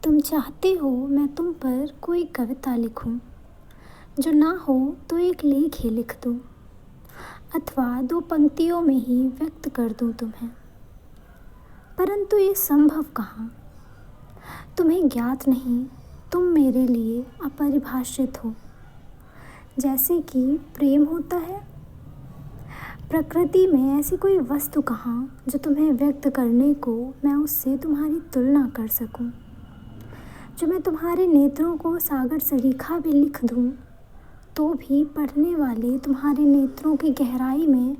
तुम चाहते हो मैं तुम पर कोई कविता लिखूं, जो ना हो तो एक लेख ही लिख दूं, अथवा दो पंक्तियों में ही व्यक्त कर दूं तुम्हें। परंतु ये संभव कहाँ। तुम्हें ज्ञात नहीं, तुम मेरे लिए अपरिभाषित हो। जैसे कि प्रेम होता है, प्रकृति में ऐसी कोई वस्तु कहाँ जो तुम्हें व्यक्त करने को मैं उससे तुम्हारी तुलना कर सकूं। जो मैं तुम्हारे नेत्रों को सागर सरीखा भी लिख दूं, तो भी पढ़ने वाले तुम्हारे नेत्रों की गहराई में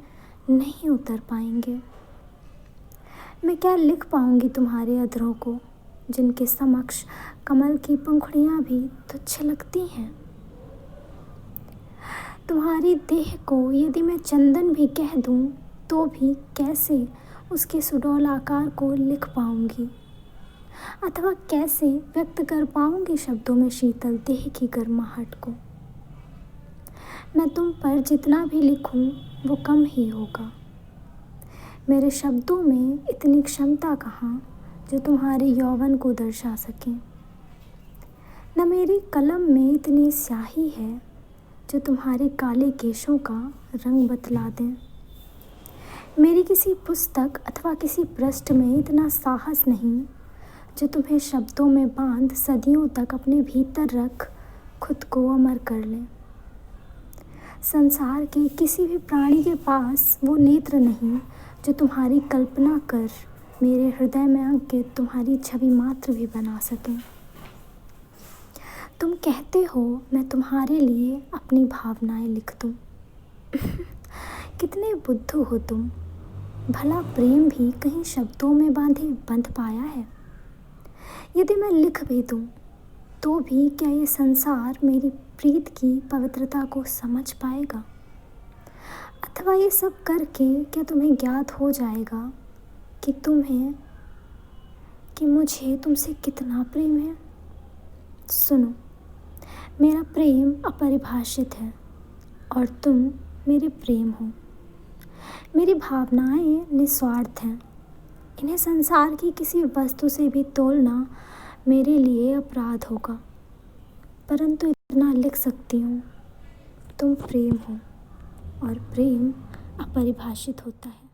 नहीं उतर पाएंगे। मैं क्या लिख पाऊंगी तुम्हारे अधरों को, जिनके समक्ष कमल की पंखुड़ियां भी तुच्छ लगती हैं। तुम्हारी देह को यदि मैं चंदन भी कह दूं, तो भी कैसे उसके सुडौल आकार को लिख पाऊंगी, अथवा कैसे व्यक्त कर पाऊंगी शब्दों में शीतल देह की गर्माहट को। मैं तुम पर जितना भी लिखूं वो कम ही होगा। मेरे शब्दों में इतनी क्षमता कहाँ जो तुम्हारे यौवन को दर्शा सके। न मेरी कलम में इतनी स्याही है जो तुम्हारे काले केशों का रंग बतला दें। मेरी किसी पुस्तक अथवा किसी पृष्ठ में इतना साहस नहीं जो तुम्हें शब्दों में बांध सदियों तक अपने भीतर रख खुद को अमर कर ले। संसार के किसी भी प्राणी के पास वो नेत्र नहीं जो तुम्हारी कल्पना कर मेरे हृदय में अंकित तुम्हारी छवि मात्र भी बना सके। तुम कहते हो मैं तुम्हारे लिए अपनी भावनाएं लिख दूं। कितने बुद्धू हो तुम। भला प्रेम भी कहीं शब्दों में बांधे बंध पाया है। यदि मैं लिख भी दूं, तो भी क्या ये संसार मेरी प्रीत की पवित्रता को समझ पाएगा। अथवा ये सब करके क्या तुम्हें ज्ञात हो जाएगा कि मुझे तुमसे कितना प्रेम है। सुनो, मेरा प्रेम अपरिभाषित है और तुम मेरे प्रेम हो। मेरी भावनाएं निस्वार्थ हैं। इन्हें संसार की किसी वस्तु से भी तोलना मेरे लिए अपराध होगा। परंतु इतना लिख सकती हूँ, तुम प्रेम हो और प्रेम अपरिभाषित होता है।